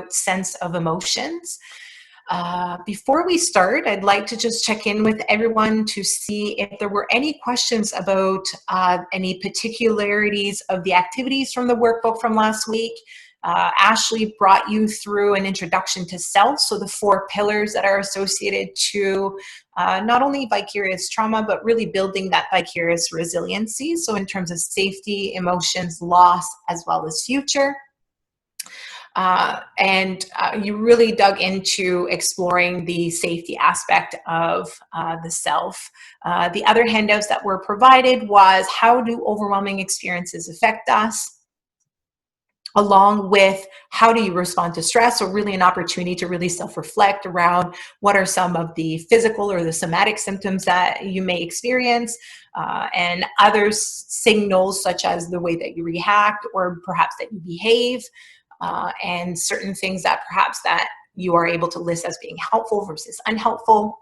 sense of emotions. Before we start, I'd like to just check in with everyone to see if there were any questions about any particularities of the activities from the workbook from last week. Ashley brought you through an introduction to self, so the 4 pillars that are associated to not only vicarious trauma, but really building that vicarious resiliency. So in terms of safety, emotions, loss, as well as future. You really dug into exploring the safety aspect of the self. The other handouts that were provided was how do overwhelming experiences affect us, along with how do you respond to stress, or really an opportunity to really self-reflect around what are some of the physical or the somatic symptoms that you may experience, and other signals such as the way that you react or perhaps that you behave, and certain things that perhaps that you are able to list as being helpful versus unhelpful.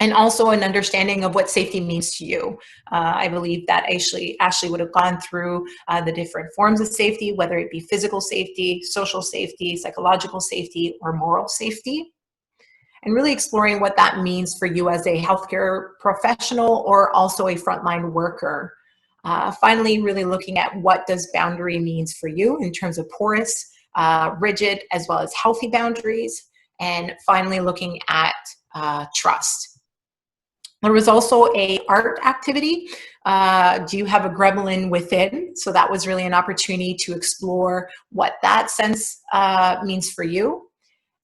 And also an understanding of what safety means to you. I believe that Ashley would have gone through the different forms of safety, whether it be physical safety, social safety, psychological safety, or moral safety. And really exploring what that means for you as a healthcare professional or also a frontline worker. Finally, really looking at what does boundary means for you in terms of porous, rigid, as well as healthy boundaries. And finally, looking at trust. There was also a art activity. Do you have a gremlin within? So that was really an opportunity to explore what that sense means for you.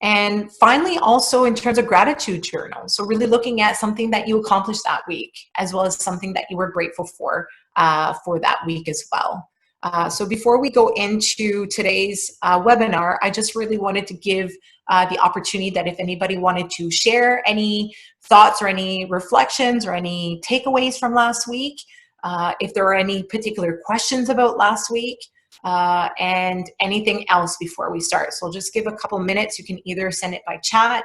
And finally, also in terms of gratitude journal. So really looking at something that you accomplished that week, as well as something that you were grateful for that week as well. So before we go into today's webinar, I just really wanted to give the opportunity that if anybody wanted to share any thoughts or any reflections or any takeaways from last week, if there are any particular questions about last week, and anything else before we start. So I'll just give a couple minutes. You can either send it by chat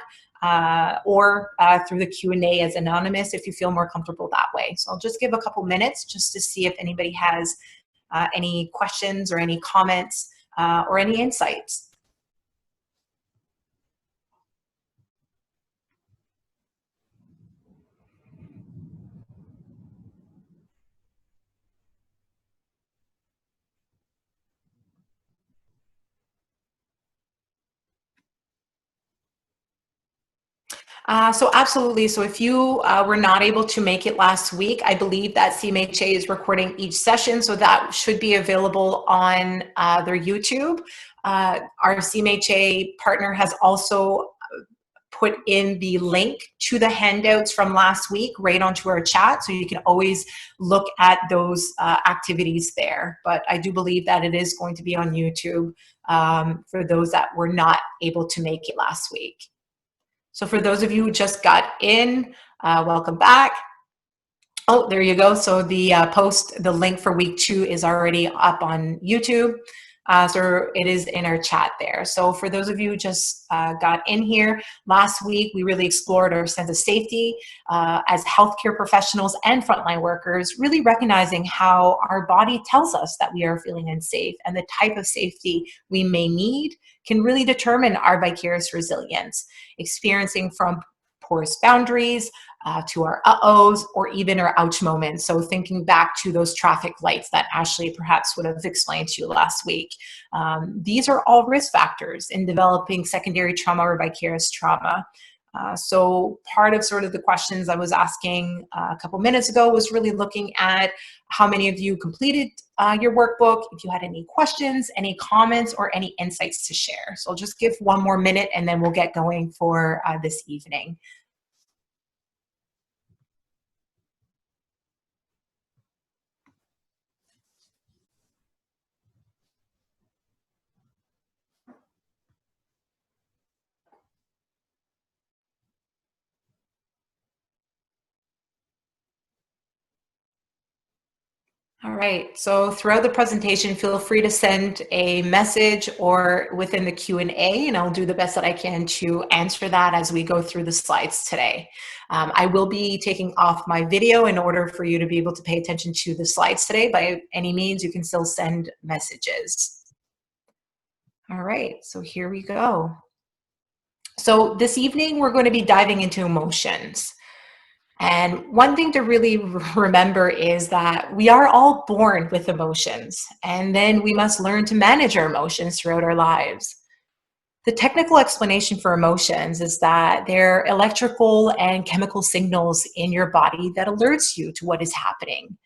or through the Q&A as anonymous if you feel more comfortable that way. So I'll just give a couple minutes just to see if anybody has any questions or any comments or any insights. So absolutely. So if you were not able to make it last week, I believe that CMHA is recording each session, so that should be available on their YouTube. Our CMHA partner has also put in the link to the handouts from last week right onto our chat, so you can always look at those activities there. But I do believe that it is going to be on YouTube for those that were not able to make it last week. So for those of you who just got in, welcome back. Oh, there you go. So the the link for week 2 is already up on YouTube. So it is in our chat there. So for those of you who just got in here, last week we really explored our sense of safety as healthcare professionals and frontline workers, really recognizing how our body tells us that we are feeling unsafe, and the type of safety we may need can really determine our vicarious resilience, experiencing from porous boundaries to our uh-ohs or even our ouch moments. So thinking back to those traffic lights that Ashley perhaps would have explained to you last week. These are all risk factors in developing secondary trauma or vicarious trauma. So part of sort of the questions I was asking a couple minutes ago was really looking at how many of you completed your workbook, if you had any questions, any comments, or any insights to share. So I'll just give one more minute and then we'll get going for this evening. All right, so throughout the presentation, feel free to send a message or within the Q&A, and I'll do the best that I can to answer that as we go through the slides today. I will be taking off my video in order for you to be able to pay attention to the slides today. By any means, you can still send messages. All right, so here we go. So this evening, we're going to be diving into emotions. And one thing to really remember is that we are all born with emotions, and then we must learn to manage our emotions throughout our lives. The technical explanation for emotions is that they're electrical and chemical signals in your body that alerts you to what is happening.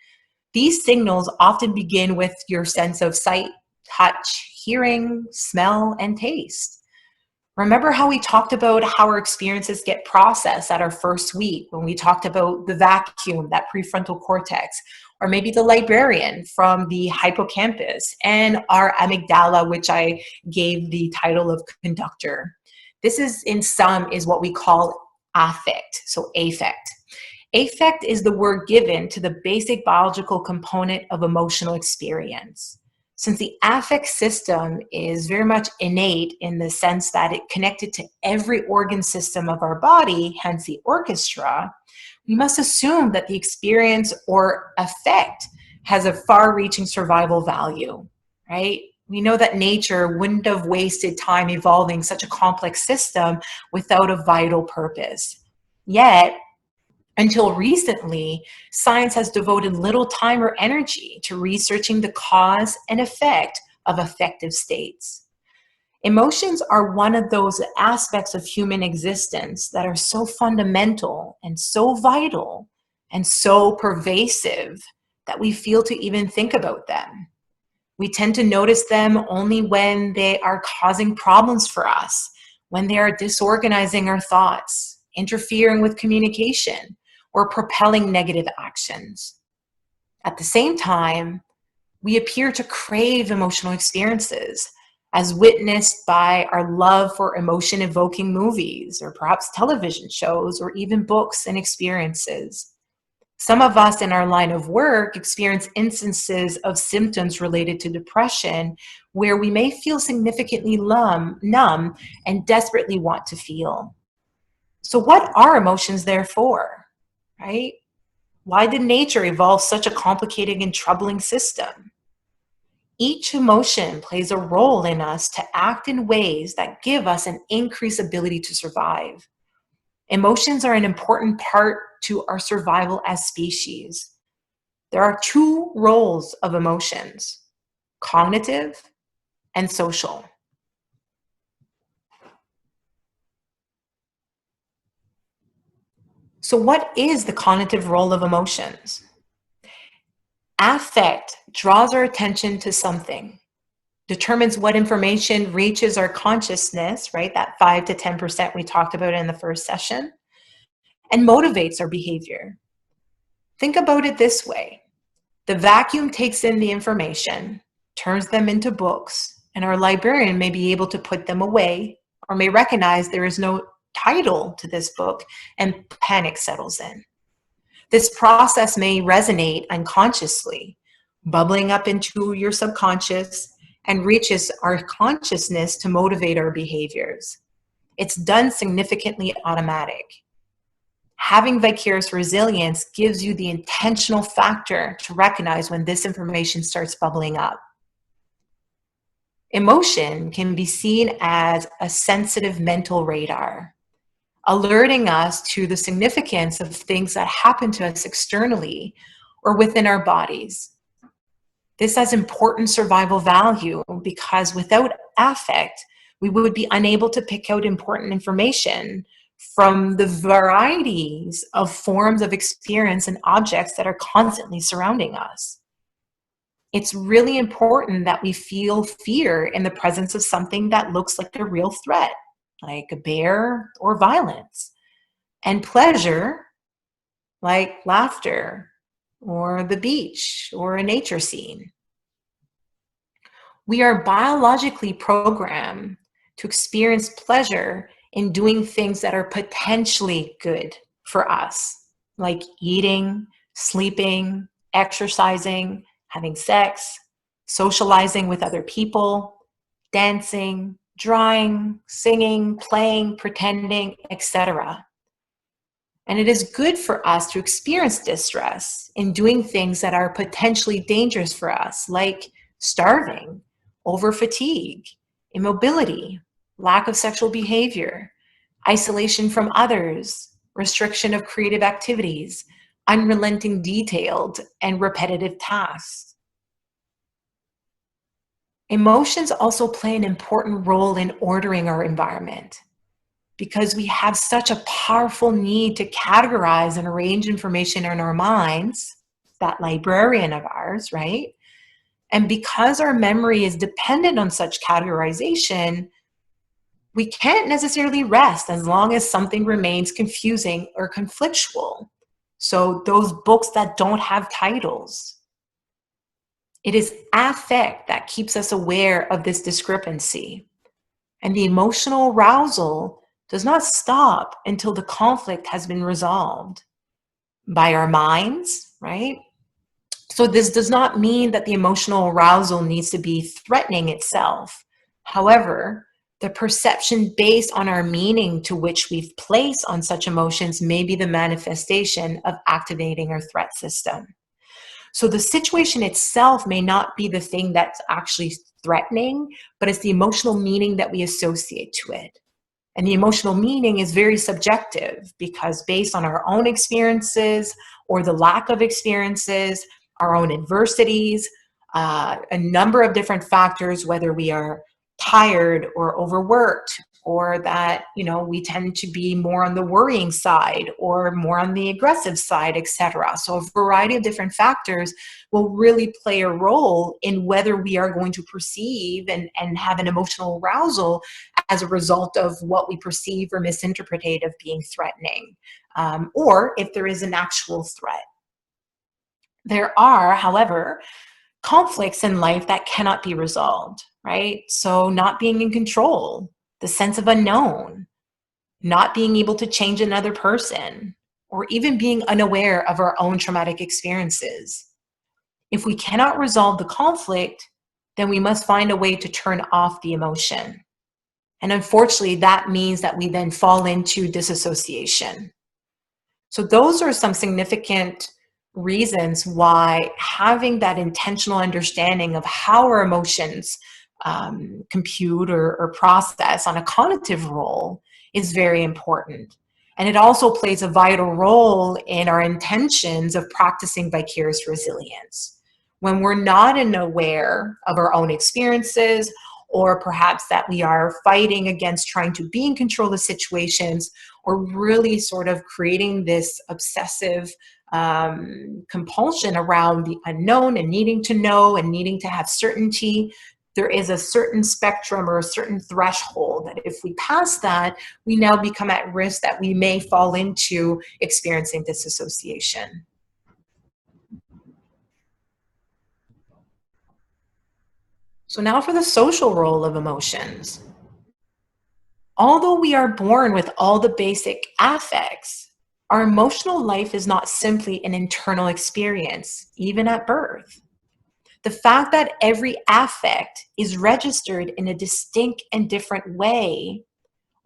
These signals often begin with your sense of sight, touch, hearing, smell, and taste. Remember how we talked about how our experiences get processed at our first week when we talked about the vacuum, that prefrontal cortex, or maybe the librarian from the hippocampus, and our amygdala, which I gave the title of conductor. This is, in sum, is what we call affect, so affect. Affect is the word given to the basic biological component of emotional experience. Since the affect system is very much innate in the sense that it connected to every organ system of our body, hence the orchestra, we must assume that the experience or effect has a far-reaching survival value, right? We know that nature wouldn't have wasted time evolving such a complex system without a vital purpose. Yet, until recently, science has devoted little time or energy to researching the cause and effect of affective states. Emotions are one of those aspects of human existence that are so fundamental and so vital and so pervasive that we feel to even think about them. We tend to notice them only when they are causing problems for us, when they are disorganizing our thoughts, interfering with communication, or propelling negative actions. At the same time, we appear to crave emotional experiences, as witnessed by our love for emotion-evoking movies, or perhaps television shows, or even books and experiences. Some of us in our line of work experience instances of symptoms related to depression where we may feel significantly numb and desperately want to feel. So what are emotions there for, right? Why did nature evolve such a complicated and troubling system? Each emotion plays a role in us to act in ways that give us an increased ability to survive. Emotions are an important part to our survival as species. There are two roles of emotions: cognitive and social. So what is the cognitive role of emotions? Affect draws our attention to something, determines what information reaches our consciousness, right? That 5 to 10% we talked about in the first session, and motivates our behavior. Think about it this way. The vacuum takes in the information, turns them into books, and our librarian may be able to put them away or may recognize there is no title to this book and panic settles in. This process may resonate unconsciously, bubbling up into your subconscious and reaches our consciousness to motivate our behaviors. It's done significantly automatic. Having vicarious resilience gives you the intentional factor to recognize when this information starts bubbling up. Emotion can be seen as a sensitive mental radar, alerting us to the significance of things that happen to us externally or within our bodies. This has important survival value because without affect, we would be unable to pick out important information from the varieties of forms of experience and objects that are constantly surrounding us. It's really important that we feel fear in the presence of something that looks like a real threat, like a bear or violence, and pleasure, like laughter or the beach or a nature scene. We are biologically programmed to experience pleasure in doing things that are potentially good for us, like eating, sleeping, exercising, having sex, socializing with other people, dancing, drawing, singing, playing, pretending, etc. And it is good for us to experience distress in doing things that are potentially dangerous for us, like starving, over fatigue, immobility, lack of sexual behavior, isolation from others, restriction of creative activities, unrelenting detailed and repetitive tasks. Emotions also play an important role in ordering our environment because we have such a powerful need to categorize and arrange information in our minds, that librarian of ours, right? And because our memory is dependent on such categorization, we can't necessarily rest as long as something remains confusing or conflictual. So those books that don't have titles. It is affect that keeps us aware of this discrepancy. And the emotional arousal does not stop until the conflict has been resolved by our minds, right? So this does not mean that the emotional arousal needs to be threatening itself. However, the perception based on our meaning to which we've placed on such emotions may be the manifestation of activating our threat system. So the situation itself may not be the thing that's actually threatening, but it's the emotional meaning that we associate to it. And the emotional meaning is very subjective because based on our own experiences or the lack of experiences, our own adversities, a number of different factors, whether we are tired or overworked, or that, we tend to be more on the worrying side or more on the aggressive side, etc. So a variety of different factors will really play a role in whether we are going to perceive and have an emotional arousal as a result of what we perceive or misinterpret of being threatening, or if there is an actual threat. There are, however, conflicts in life that cannot be resolved, right? So not being in control, the sense of unknown, not being able to change another person, or even being unaware of our own traumatic experiences. If we cannot resolve the conflict, then we must find a way to turn off the emotion. And unfortunately, that means that we then fall into disassociation. So those are some significant reasons why having that intentional understanding of how our emotions compute or process on a cognitive role is very important. And it also plays a vital role in our intentions of practicing vicarious resilience. When we're not aware of our own experiences, or perhaps that we are fighting against trying to be in control of situations, or really sort of creating this obsessive compulsion around the unknown and needing to know and needing to have certainty, there is a certain spectrum or a certain threshold that if we pass that, we now become at risk that we may fall into experiencing disassociation. So now for the social role of emotions. Although we are born with all the basic affects, our emotional life is not simply an internal experience, even at birth. The fact that every affect is registered in a distinct and different way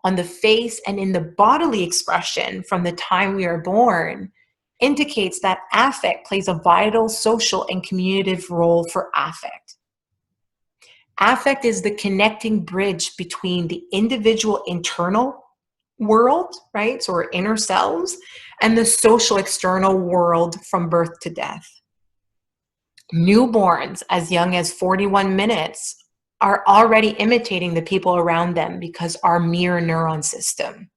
on the face and in the bodily expression from the time we are born indicates that affect plays a vital social and communicative role for affect. Affect is the connecting bridge between the individual internal world, right? So our inner selves, and the social external world from birth to death. Newborns as young as 41 minutes are already imitating the people around them because our mirror neuron system,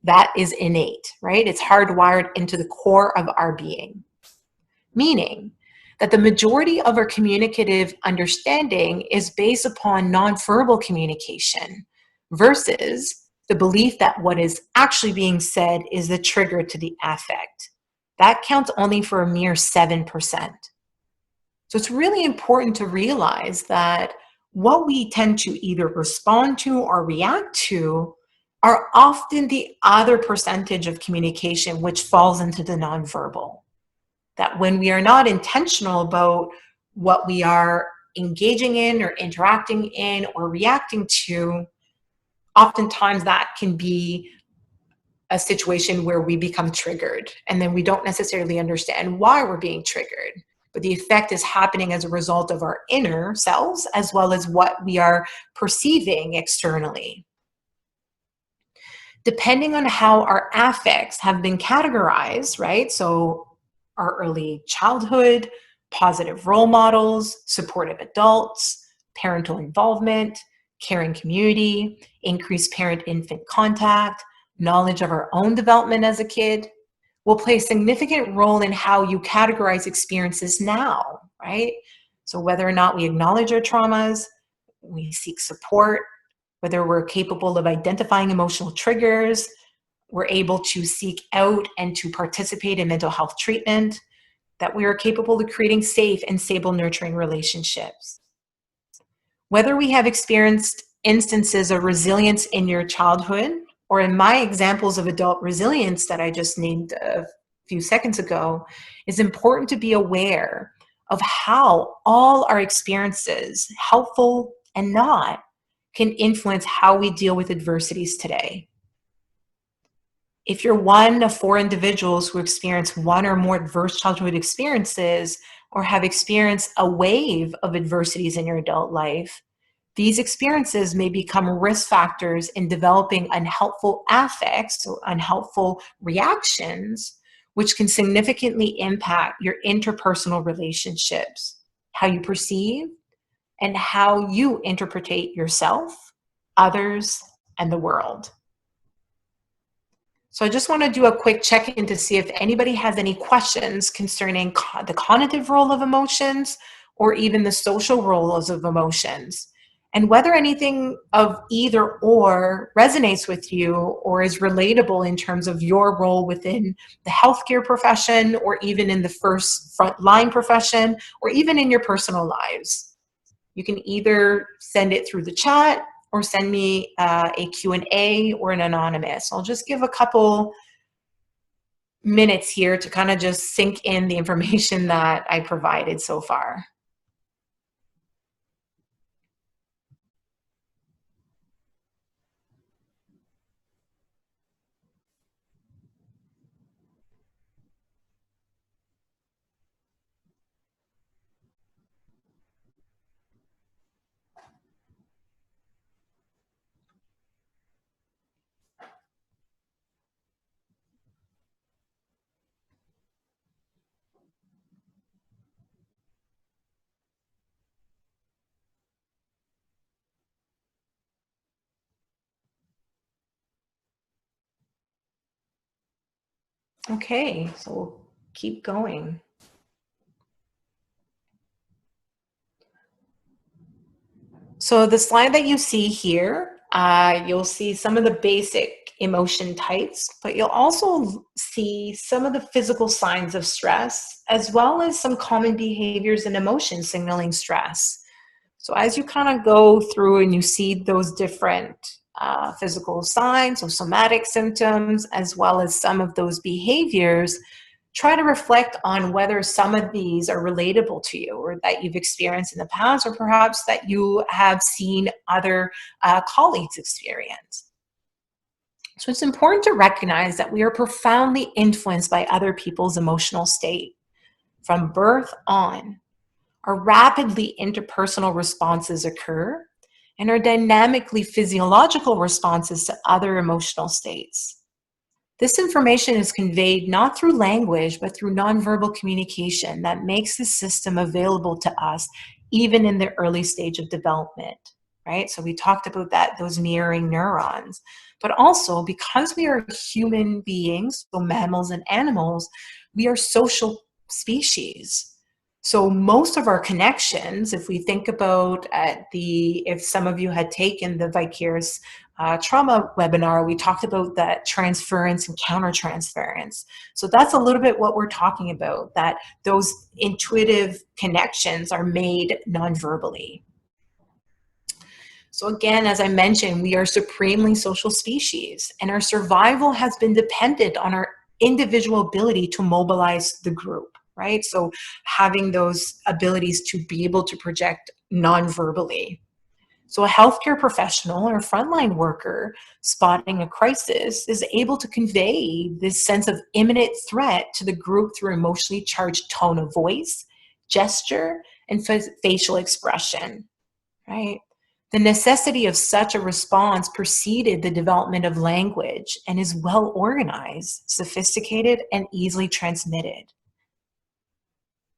that is innate, right? It's hardwired into the core of our being, meaning that the majority of our communicative understanding is based upon nonverbal communication versus the belief that what is actually being said is the trigger to the affect. That counts only for a mere 7%. So it's really important to realize that what we tend to either respond to or react to are often the other percentage of communication which falls into the nonverbal. That when we are not intentional about what we are engaging in or interacting in or reacting to, oftentimes that can be a situation where we become triggered and then we don't necessarily understand why we're being triggered. but the effect is happening as a result of our inner selves as well as what we are perceiving externally. Depending on how our affects have been categorized, right? So our early childhood, positive role models, supportive adults, parental involvement, caring community, increased parent-infant contact, knowledge of our own development as a kid, will play a significant role in how you categorize experiences now, right? So whether or not we acknowledge our traumas, we seek support, whether we're capable of identifying emotional triggers, we're able to seek out and to participate in mental health treatment, that we are capable of creating safe and stable nurturing relationships. Whether we have experienced instances of resilience in your childhood, or in my examples of adult resilience that I just named a few seconds ago, is important to be aware of how all our experiences, helpful and not, can influence how we deal with adversities today. If you're one of 4 individuals who experience one or more adverse childhood experiences or have experienced a wave of adversities in your adult life, these experiences may become risk factors in developing unhelpful affects or unhelpful reactions, which can significantly impact your interpersonal relationships, how you perceive, and how you interpret yourself, others, and the world. So I just want to do a quick check-in to see if anybody has any questions concerning the cognitive role of emotions or even the social roles of emotions, and whether anything of either or resonates with you or is relatable in terms of your role within the healthcare profession or even in the first frontline profession or even in your personal lives. You can either send it through the chat or send me a Q&A or an anonymous. I'll just give a couple minutes here to kind of just sink in the information that I provided so far. Okay, so we'll keep going. So the slide that you see here, you'll see some of the basic emotion types, but you'll also see some of the physical signs of stress, as well as some common behaviors and emotions signaling stress. So as you kind of go through and you see those different physical signs or somatic symptoms, as well as some of those behaviors, try to reflect on whether some of these are relatable to you or that you've experienced in the past, or perhaps that you have seen other colleagues experience. So it's important to recognize that we are profoundly influenced by other people's emotional state. From birth on, our rapidly interpersonal responses occur and are dynamically physiological responses to other emotional states. This information is conveyed not through language, but through nonverbal communication that makes the system available to us even in the early stage of development, right? So we talked about that, those mirroring neurons. But also, because we are human beings, so mammals and animals, we are social species. So most of our connections, if we think about if some of you had taken the Vicarious trauma webinar, we talked about that transference and countertransference. So that's a little bit what we're talking about, that those intuitive connections are made non-verbally. So again, as I mentioned, we are supremely social species, and our survival has been dependent on our individual ability to mobilize the group, right? So having those abilities to be able to project non-verbally. So a healthcare professional or a frontline worker spotting a crisis is able to convey this sense of imminent threat to the group through emotionally charged tone of voice, gesture, and facial expression, right? The necessity of such a response preceded the development of language and is well organized, sophisticated, and easily transmitted.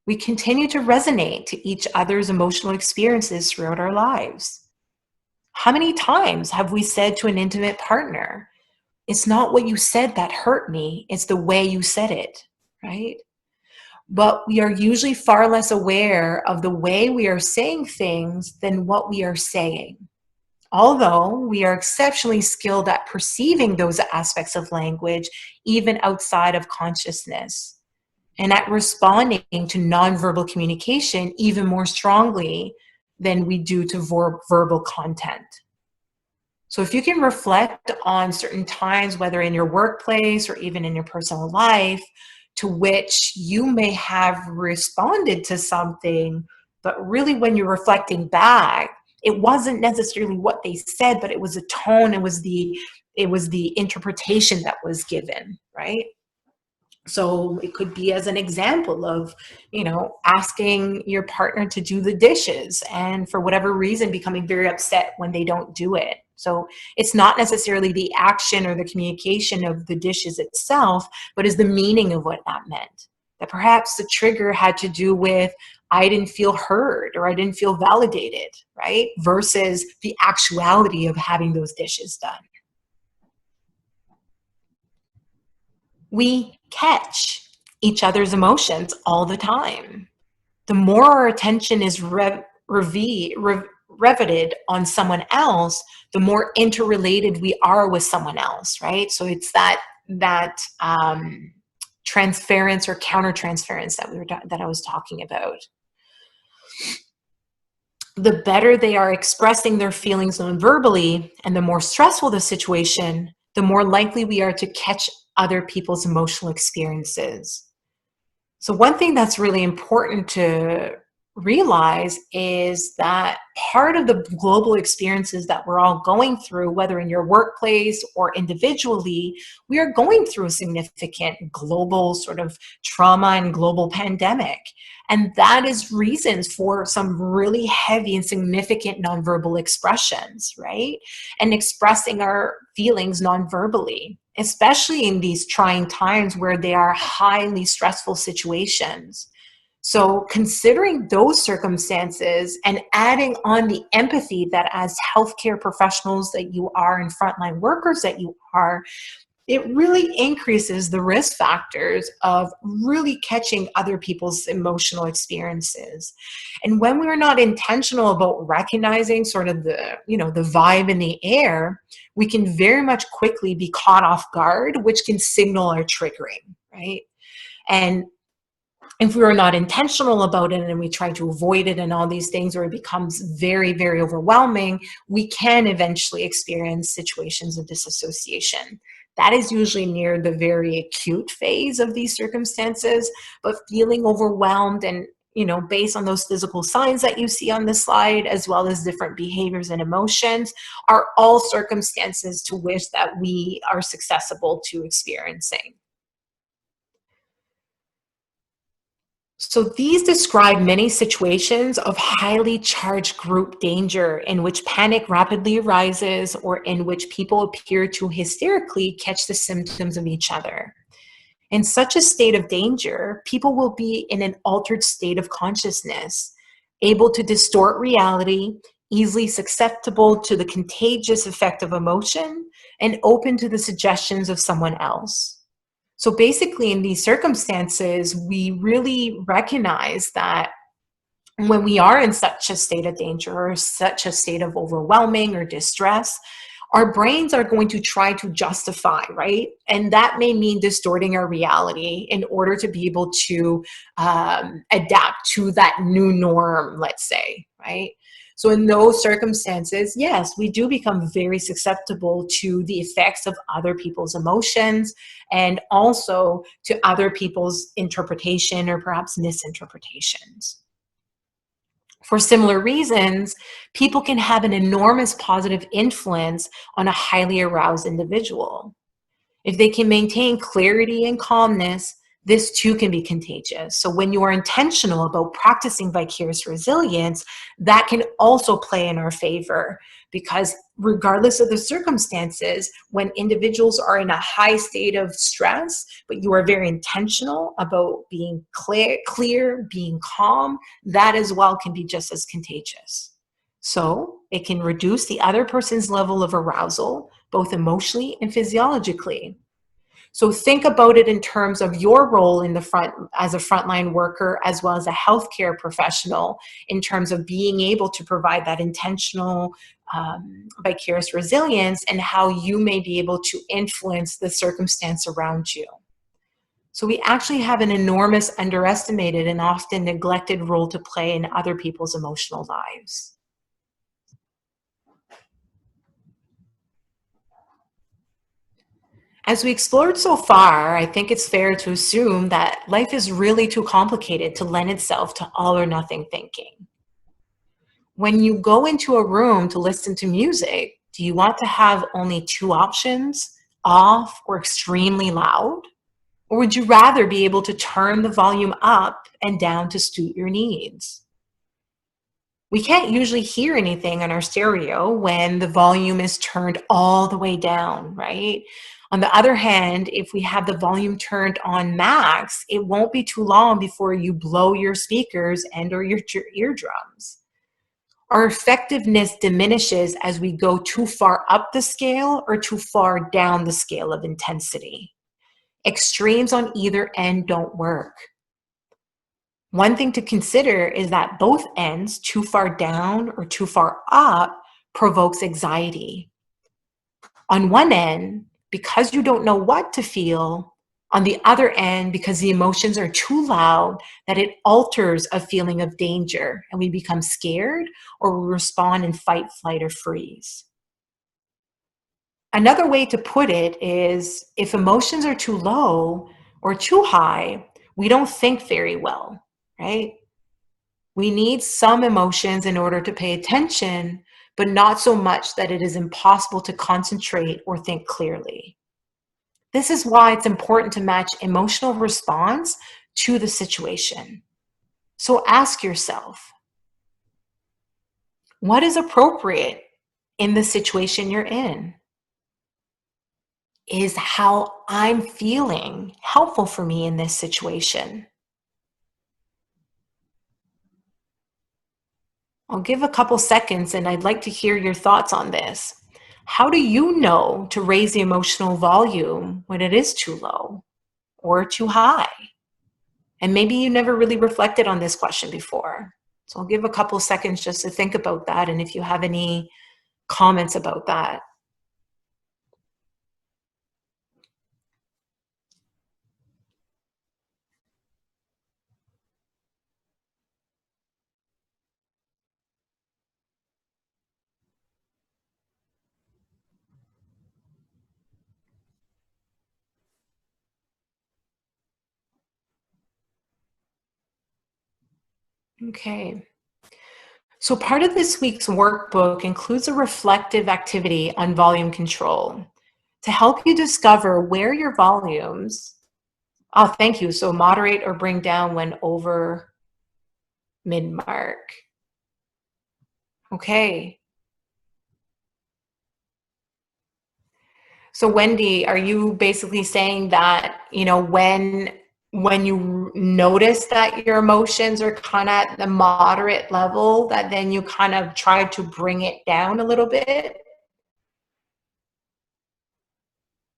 We continue to resonate to each other's emotional experiences throughout our lives. How many times have we said to an intimate partner, "It's not what you said that hurt me, it's the way you said it," right? But we are usually far less aware of the way we are saying things than what we are saying. Although we are exceptionally skilled at perceiving those aspects of language, even outside of consciousness, and at responding to nonverbal communication even more strongly than we do to verbal content. So if you can reflect on certain times, whether in your workplace or even in your personal life, to which you may have responded to something, but really when you're reflecting back, it wasn't necessarily what they said, but it was a tone, it was the interpretation that was given, right? So it could be as an example of, asking your partner to do the dishes and for whatever reason becoming very upset when they don't do it. So it's not necessarily the action or the communication of the dishes itself, but is the meaning of what that meant. That perhaps the trigger had to do with, I didn't feel heard or I didn't feel validated, right? Versus the actuality of having those dishes done. We catch each other's emotions all the time. The more our attention is riveted on someone else, the more interrelated we are with someone else, right? So it's that transference or countertransference that I was talking about. The better they are expressing their feelings non-verbally, and the more stressful the situation, the more likely we are to catch other people's emotional experiences. So one thing that's really important to realize is that part of the global experiences that we're all going through, whether in your workplace or individually, we are going through a significant global sort of trauma and global pandemic. And that is reasons for some really heavy and significant nonverbal expressions, right? And expressing our feelings nonverbally, especially in these trying times where they are highly stressful situations. So considering those circumstances and adding on the empathy that as healthcare professionals that you are and frontline workers that you are, it really increases the risk factors of really catching other people's emotional experiences. And when we're not intentional about recognizing sort of the vibe in the air, we can very much quickly be caught off guard, which can signal our triggering, right? And if we are not intentional about it and we try to avoid it and all these things, or it becomes very, very overwhelming, we can eventually experience situations of disassociation. That is usually near the very acute phase of these circumstances, but feeling overwhelmed and, based on those physical signs that you see on the slide, as well as different behaviors and emotions, are all circumstances to which that we are susceptible to experiencing. So these describe many situations of highly charged group danger in which panic rapidly arises or in which people appear to hysterically catch the symptoms of each other. In such a state of danger, people will be in an altered state of consciousness, able to distort reality, easily susceptible to the contagious effect of emotion, and open to the suggestions of someone else. So basically, in these circumstances, we really recognize that when we are in such a state of danger or such a state of overwhelming or distress, our brains are going to try to justify, right? And that may mean distorting our reality in order to be able to adapt to that new norm, let's say, right? So in those circumstances, yes, we do become very susceptible to the effects of other people's emotions and also to other people's interpretation or perhaps misinterpretations. For similar reasons, people can have an enormous positive influence on a highly aroused individual. If they can maintain clarity and calmness, this too can be contagious. So when you are intentional about practicing vicarious resilience, that can also play in our favor, because regardless of the circumstances, when individuals are in a high state of stress, but you are very intentional about being clear, being calm, that as well can be just as contagious. So it can reduce the other person's level of arousal, both emotionally and physiologically. So think about it in terms of your role in the front as a frontline worker, as well as a healthcare professional, in terms of being able to provide that intentional vicarious resilience, and how you may be able to influence the circumstance around you. So we actually have an enormous, underestimated, and often neglected role to play in other people's emotional lives. As we explored so far, I think it's fair to assume that life is really too complicated to lend itself to all or nothing thinking. When you go into a room to listen to music, do you want to have only two options, off or extremely loud? Or would you rather be able to turn the volume up and down to suit your needs? We can't usually hear anything on our stereo when the volume is turned all the way down, right? On the other hand, if we have the volume turned on max, it won't be too long before you blow your speakers and or your eardrums. Our effectiveness diminishes as we go too far up the scale or too far down the scale of intensity. Extremes on either end don't work. One thing to consider is that both ends, too far down or too far up, provokes anxiety. On one end, because you don't know what to feel; on the other end, because the emotions are too loud, that it alters a feeling of danger and we become scared, or we respond in fight, flight, or freeze. Another way to put it is, if emotions are too low or too high, we don't think very well, right? We need some emotions in order to pay attention, but not so much that it is impossible to concentrate or think clearly. This is why it's important to match emotional response to the situation. So ask yourself, what is appropriate in the situation you're in? Is how I'm feeling helpful for me in this situation? I'll give a couple seconds and I'd like to hear your thoughts on this. How do you know to raise the emotional volume when it is too low or too high? And maybe you never really reflected on this question before. So I'll give a couple seconds just to think about that, and if you have any comments about that. Okay. So part of this week's workbook includes a reflective activity on volume control to help you discover where your volumes, oh, thank you. So moderate or bring down when over mid mark. Okay. So Wendy, are you basically saying that, when you notice that your emotions are kind of at the moderate level, that then you kind of try to bring it down a little bit?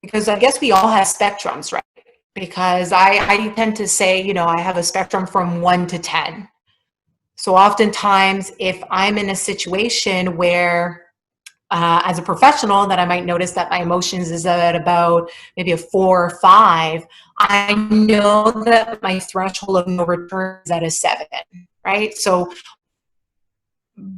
Because I guess we all have spectrums, right? Because I tend to say, I have a spectrum from 1 to 10. So oftentimes, if I'm in a situation where, as a professional, that I might notice that my emotions is at about maybe a 4 or 5, I know that my threshold of no return is at a 7, right? So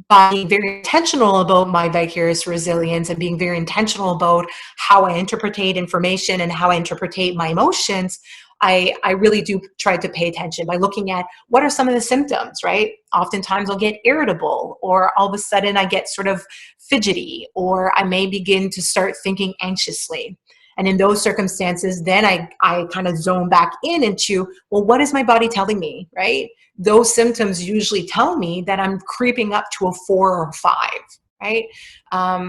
by being very intentional about my vicarious resilience and being very intentional about how I interpretate information and how I interpretate my emotions, I really do try to pay attention by looking at what are some of the symptoms, right? Oftentimes I'll get irritable, or all of a sudden I get sort of fidgety, or I may begin to start thinking anxiously. And in those circumstances, then I kind of zone back into, well, what is my body telling me, right? Those symptoms usually tell me that I'm creeping up to a 4 or 5, right?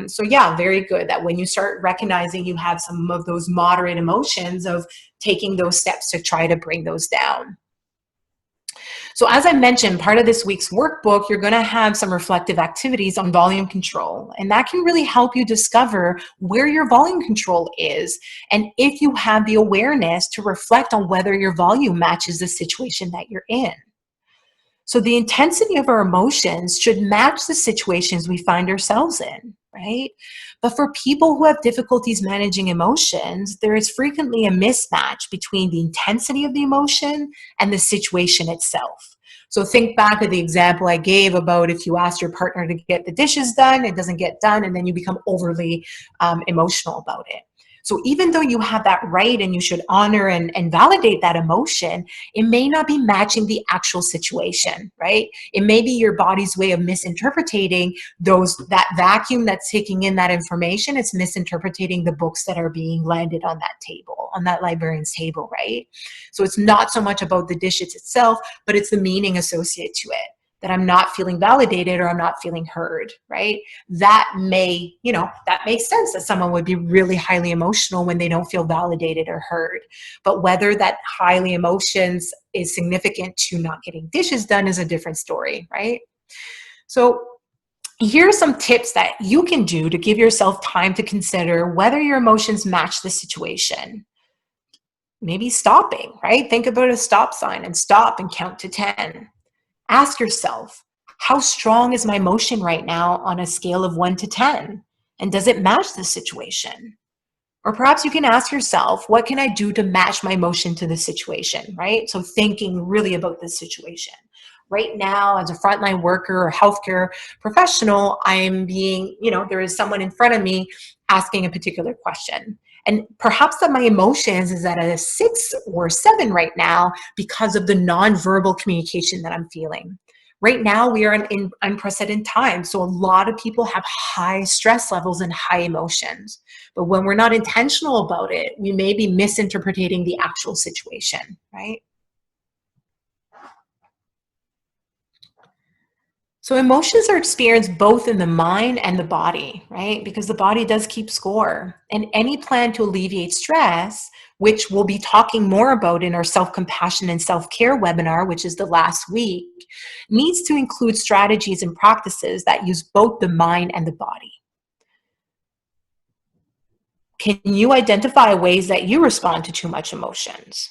So yeah, very good that when you start recognizing you have some of those moderate emotions, of taking those steps to try to bring those down. So as I mentioned, part of this week's workbook, you're going to have some reflective activities on volume control, and that can really help you discover where your volume control is, and if you have the awareness to reflect on whether your volume matches the situation that you're in. So the intensity of our emotions should match the situations we find ourselves in, right? But for people who have difficulties managing emotions, there is frequently a mismatch between the intensity of the emotion and the situation itself. So think back to the example I gave about if you ask your partner to get the dishes done, it doesn't get done, and then you become overly emotional about it. So even though you have that right and you should honor and validate that emotion, it may not be matching the actual situation, right? It may be your body's way of misinterpreting that vacuum that's taking in that information. It's misinterpreting the books that are being landed on that table, on that librarian's table, right? So it's not so much about the dishes itself, but it's the meaning associated to it, that I'm not feeling validated or I'm not feeling heard, right? That may, that makes sense that someone would be really highly emotional when they don't feel validated or heard. But whether that highly emotions is significant to not getting dishes done is a different story, right? So here are some tips that you can do to give yourself time to consider whether your emotions match the situation. Maybe stopping, right? Think about a stop sign and stop and count to 10. Ask yourself, how strong is my emotion right now on a scale of 1 to 10? And does it match the situation? Or perhaps you can ask yourself, what can I do to match my emotion to the situation, right? So thinking really about the situation. Right now, as a frontline worker or healthcare professional, I'm being, there is someone in front of me asking a particular question. And perhaps that my emotions is at a 6 or 7 right now because of the nonverbal communication that I'm feeling. Right now, we are in unprecedented times, so a lot of people have high stress levels and high emotions. But when we're not intentional about it, we may be misinterpreting the actual situation, right? So emotions are experienced both in the mind and the body, right? Because the body does keep score. And any plan to alleviate stress, which we'll be talking more about in our self-compassion and self-care webinar, which is the last week, needs to include strategies and practices that use both the mind and the body. Can you identify ways that you respond to too much emotions?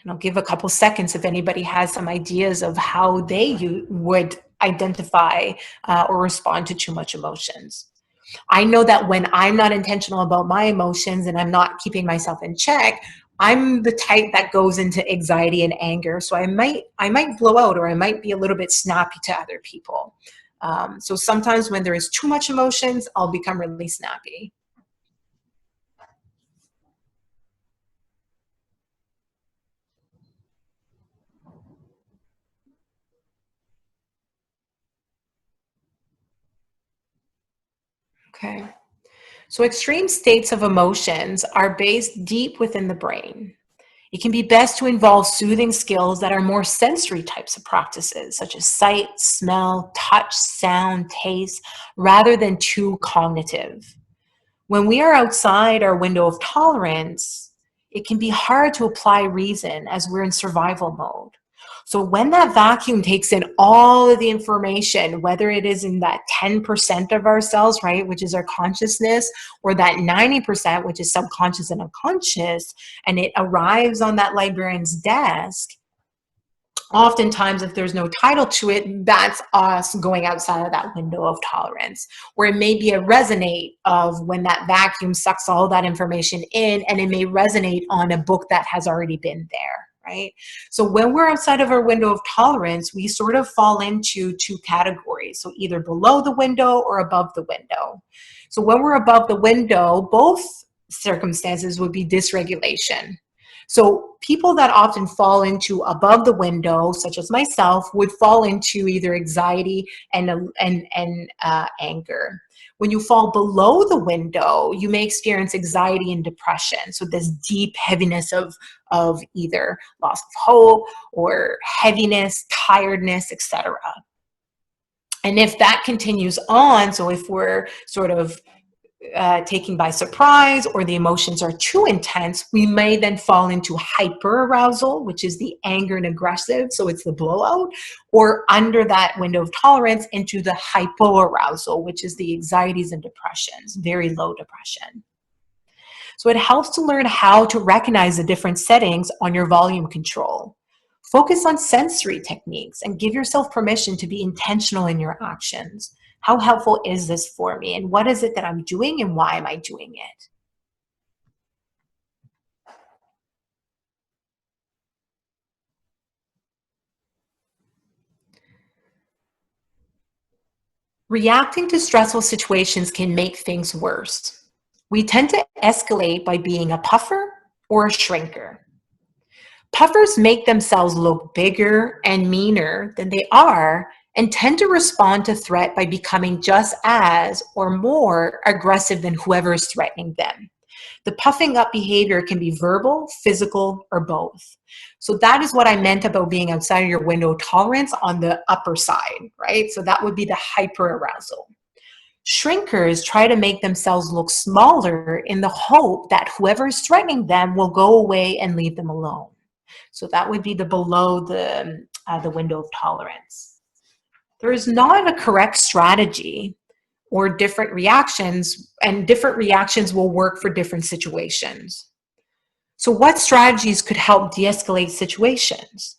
And I'll give a couple seconds if anybody has some ideas of how they would identify or respond to too much emotions. I know that when I'm not intentional about my emotions and I'm not keeping myself in check, I'm the type that goes into anxiety and anger. So I might blow out, or I might be a little bit snappy to other people. So sometimes when there is too much emotions, I'll become really snappy. Okay. So extreme states of emotions are based deep within the brain. It can be best to involve soothing skills that are more sensory types of practices, such as sight, smell, touch, sound, taste, rather than too cognitive. When we are outside our window of tolerance, it can be hard to apply reason as we're in survival mode. So when that vacuum takes in all of the information, whether it is in that 10% of ourselves, right, which is our consciousness, or that 90%, which is subconscious and unconscious, and it arrives on that librarian's desk, oftentimes if there's no title to it, that's us going outside of that window of tolerance. Or it may be a resonate of when that vacuum sucks all that information in, and it may resonate on a book that has already been there, right? So when we're outside of our window of tolerance, we sort of fall into two categories. So either below the window or above the window. So when we're above the window, both circumstances would be dysregulation. So people that often fall into above the window, such as myself, would fall into either anxiety and anger. When you fall below the window, you may experience anxiety and depression. So this deep heaviness of either loss of hope or heaviness, tiredness, etc. And if that continues on, so if we're sort of taken by surprise or the emotions are too intense, we may then fall into hyperarousal, which is the anger and aggressive, so it's the blowout, or under that window of tolerance into the hypoarousal, which is the anxieties and depressions, very low depression. So it helps to learn how to recognize the different settings on your volume control. Focus on sensory techniques and give yourself permission to be intentional in your actions. How helpful is this for me? And what is it that I'm doing and why am I doing it? Reacting to stressful situations can make things worse. We tend to escalate by being a puffer or a shrinker. Puffers make themselves look bigger and meaner than they are and tend to respond to threat by becoming just as or more aggressive than whoever is threatening them. The puffing up behavior can be verbal, physical, or both. So that is what I meant about being outside of your window of tolerance on the upper side, right? So that would be the hyperarousal. Shrinkers try to make themselves look smaller in the hope that whoever is threatening them will go away and leave them alone. So that would be the below the window of tolerance. There is not a correct strategy or different reactions, and different reactions will work for different situations. So what strategies could help de-escalate situations?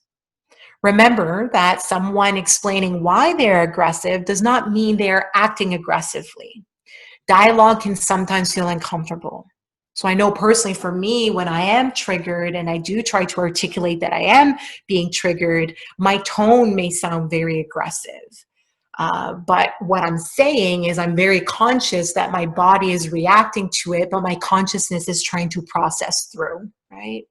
Remember that someone explaining why they're aggressive does not mean they're acting aggressively. Dialogue can sometimes feel uncomfortable. So I know personally for me, when I am triggered and I do try to articulate that I am being triggered, my tone may sound very aggressive. But what I'm saying is I'm very conscious that my body is reacting to it, but my consciousness is trying to process through, right?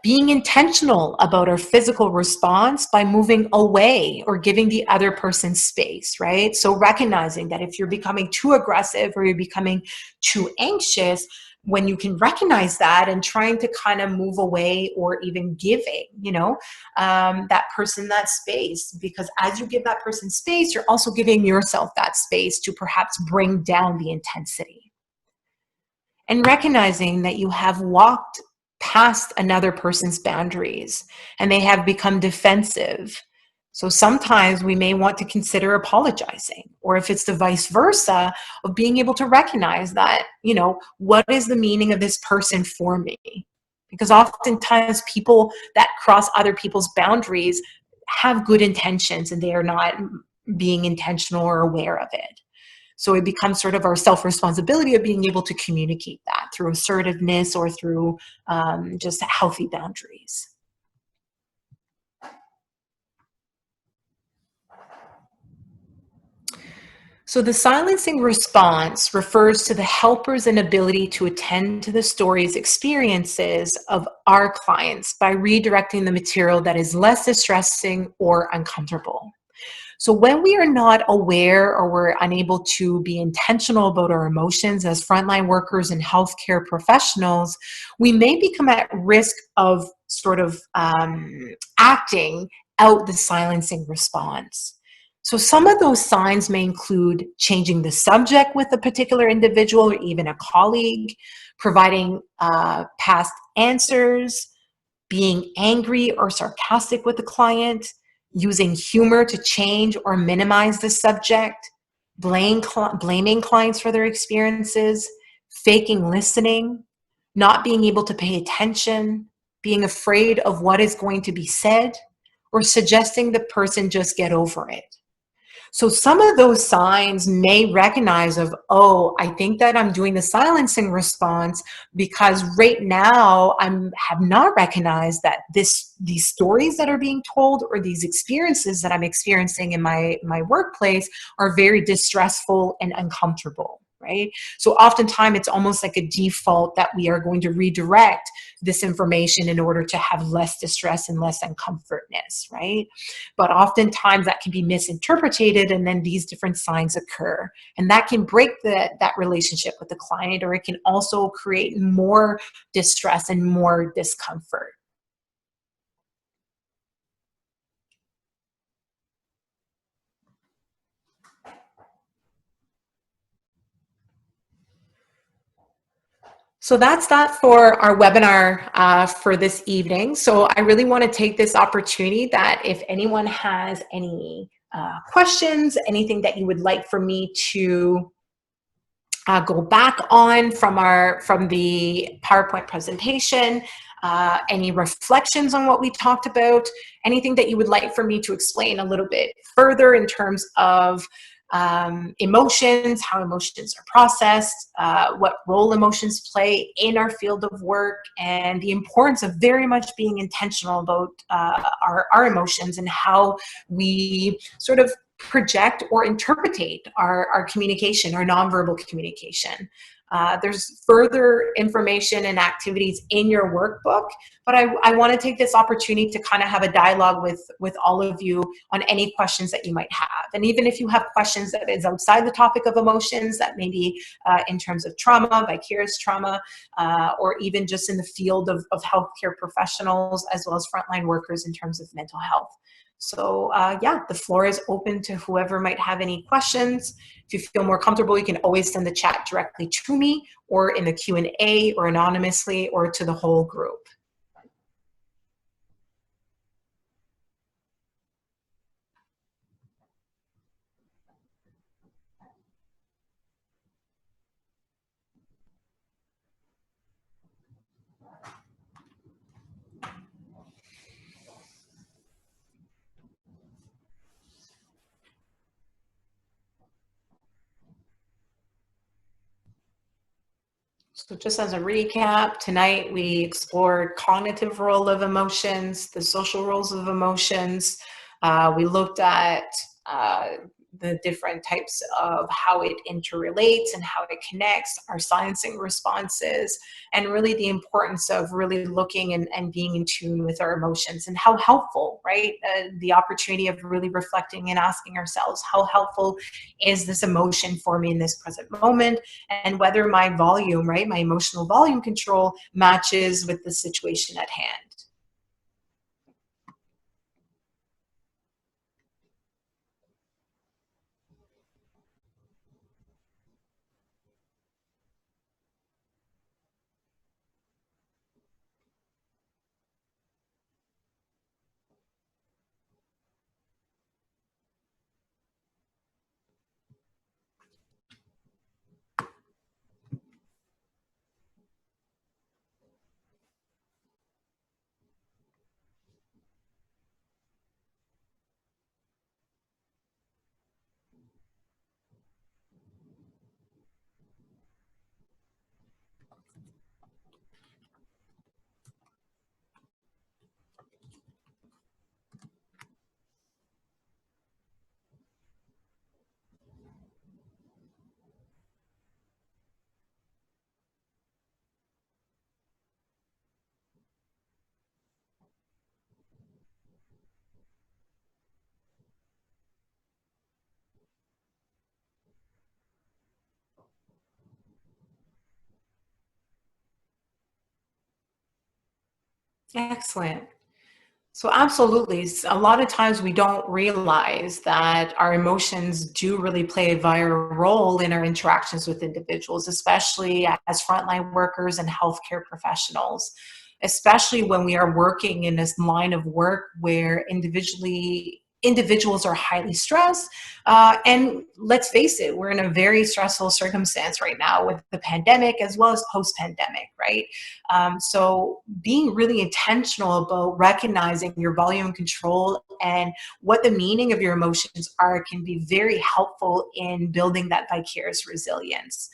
Being intentional about our physical response by moving away or giving the other person space, right? So recognizing that if you're becoming too aggressive or you're becoming too anxious, when you can recognize that and trying to kind of move away or even giving, that person that space, because as you give that person space, you're also giving yourself that space to perhaps bring down the intensity. And recognizing that you have walked past another person's boundaries and they have become defensive. So sometimes we may want to consider apologizing, or if it's the vice versa, of being able to recognize that, what is the meaning of this person for me? Because oftentimes people that cross other people's boundaries have good intentions and they are not being intentional or aware of it. So it becomes sort of our self-responsibility of being able to communicate that through assertiveness or through just healthy boundaries. So the silencing response refers to the helper's inability to attend to the stories, experiences of our clients by redirecting the material that is less distressing or uncomfortable. So when we are not aware or we're unable to be intentional about our emotions as frontline workers and healthcare professionals, we may become at risk of sort of acting out the silencing response. So some of those signs may include changing the subject with a particular individual or even a colleague, providing past answers, being angry or sarcastic with the client, using humor to change or minimize the subject, blaming clients for their experiences, faking listening, not being able to pay attention, being afraid of what is going to be said, or suggesting the person just get over it. So some of those signs may recognize of, oh, I think that I'm doing the silencing response because right now I have not recognized that these stories that are being told or these experiences that I'm experiencing in my workplace are very distressful and uncomfortable, right? So oftentimes it's almost like a default that we are going to redirect this information in order to have less distress and less uncomfortness, right? But oftentimes that can be misinterpreted, and then these different signs occur. And that can break that relationship with the client, or it can also create more distress and more discomfort. So that's that for our webinar for this evening. So I really want to take this opportunity that if anyone has any questions, anything that you would like for me to go back on from the PowerPoint presentation, any reflections on what we talked about, anything that you would like for me to explain a little bit further in terms of emotions, how emotions are processed, what role emotions play in our field of work, and the importance of very much being intentional about our emotions and how we sort of project or interpretate our communication, our nonverbal communication. There's further information and activities in your workbook, but I want to take this opportunity to kind of have a dialogue with all of you on any questions that you might have. And even if you have questions that is outside the topic of emotions, that may be in terms of trauma, vicarious trauma, or even just in the field of healthcare professionals, as well as frontline workers in terms of mental health. So yeah, the floor is open to whoever might have any questions. If you feel more comfortable, you can always send the chat directly to me, or in the Q&A, or anonymously, or to the whole group. So just as a recap, tonight we explored cognitive role of emotions, the social roles of emotions. We looked at the different types of how it interrelates and how it connects, our sciencing responses, and really the importance of really looking and being in tune with our emotions, and how helpful, right? The opportunity of really reflecting and asking ourselves, how helpful is this emotion for me in this present moment? And whether my volume, right, my emotional volume control matches with the situation at hand. Excellent. So absolutely, a lot of times we don't realize that our emotions do really play a vital role in our interactions with individuals, especially as frontline workers and healthcare professionals, especially when we are working in this line of work where individuals are highly stressed. And let's face it, we're in a very stressful circumstance right now with the pandemic as well as post-pandemic, right? So being really intentional about recognizing your volume control and what the meaning of your emotions are can be very helpful in building that vicarious resilience.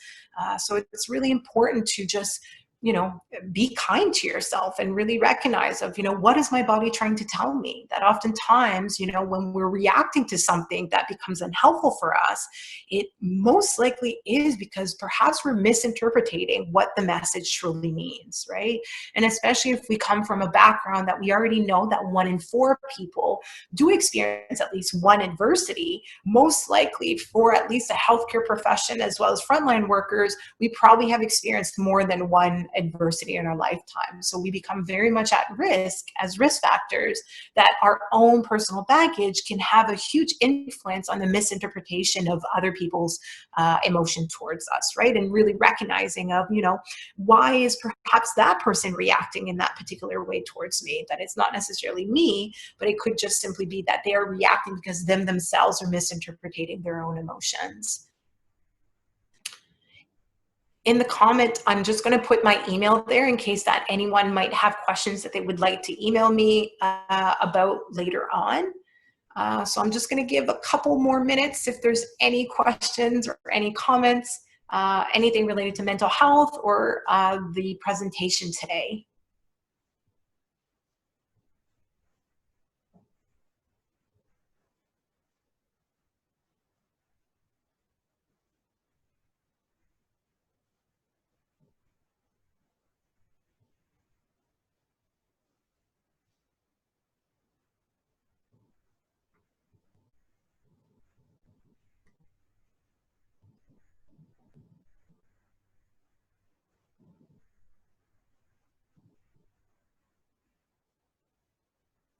So it's really important to just you know, be kind to yourself and really recognize of, you know, what is my body trying to tell me? That oftentimes, you know, when we're reacting to something that becomes unhelpful for us, it most likely is because perhaps we're misinterpreting what the message truly means, right? And especially if we come from a background that we already know that 1 in 4 people do experience at least one adversity, most likely for at least a healthcare profession as well as frontline workers, we probably have experienced more than one adversity in our lifetime. So we become very much at risk as risk factors that our own personal baggage can have a huge influence on the misinterpretation of other people's emotion towards us, right? And really recognizing of, you know, why is perhaps that person reacting in that particular way towards me? That it's not necessarily me, but it could just simply be that they are reacting because themselves are misinterpreting their own emotions. In the comment, I'm just going to put my email there in case that anyone might have questions that they would like to email me about later on. So I'm just going to give a couple more minutes if there's any questions or any comments, anything related to mental health or the presentation today.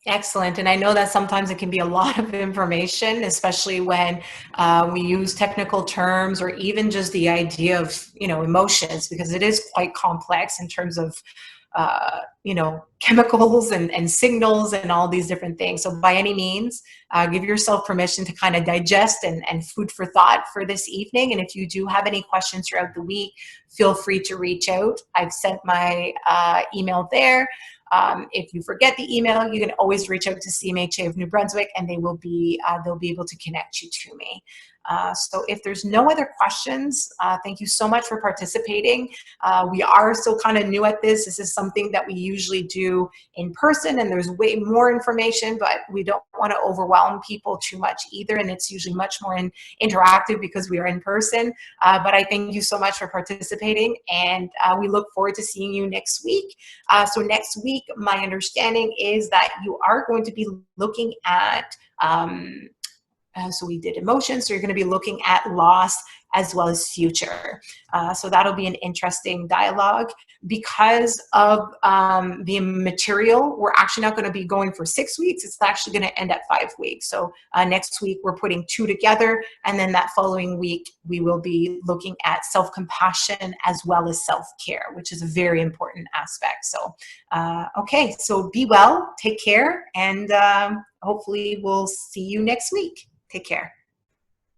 Excellent. And I know that sometimes it can be a lot of information, especially when we use technical terms or even just the idea of, you know, emotions, because it is quite complex in terms of, you know, chemicals and signals and all these different things. So by any means, give yourself permission to kind of digest and food for thought for this evening. And if you do have any questions throughout the week, feel free to reach out. I've sent my email there. If you forget the email, you can always reach out to CMHA of New Brunswick, and they'll be able to connect you to me. So if there's no other questions, thank you so much for participating. We are still kind of new at this. This is something that we usually do in person, and there's way more information, but we don't want to overwhelm people too much either. And it's usually much more interactive because we are in person. But I thank you so much for participating, and we look forward to seeing you next week. So next week, my understanding is that you are going to be looking at so we did emotions, so you're going to be looking at loss as well as future. So that'll be an interesting dialogue. Because of the material, we're actually not going to be going for 6 weeks. It's actually going to end at 5 weeks. So next week, we're putting 2 together. And then that following week, we will be looking at self-compassion as well as self-care, which is a very important aspect. So, okay, so be well, take care, and hopefully we'll see you next week. Take care.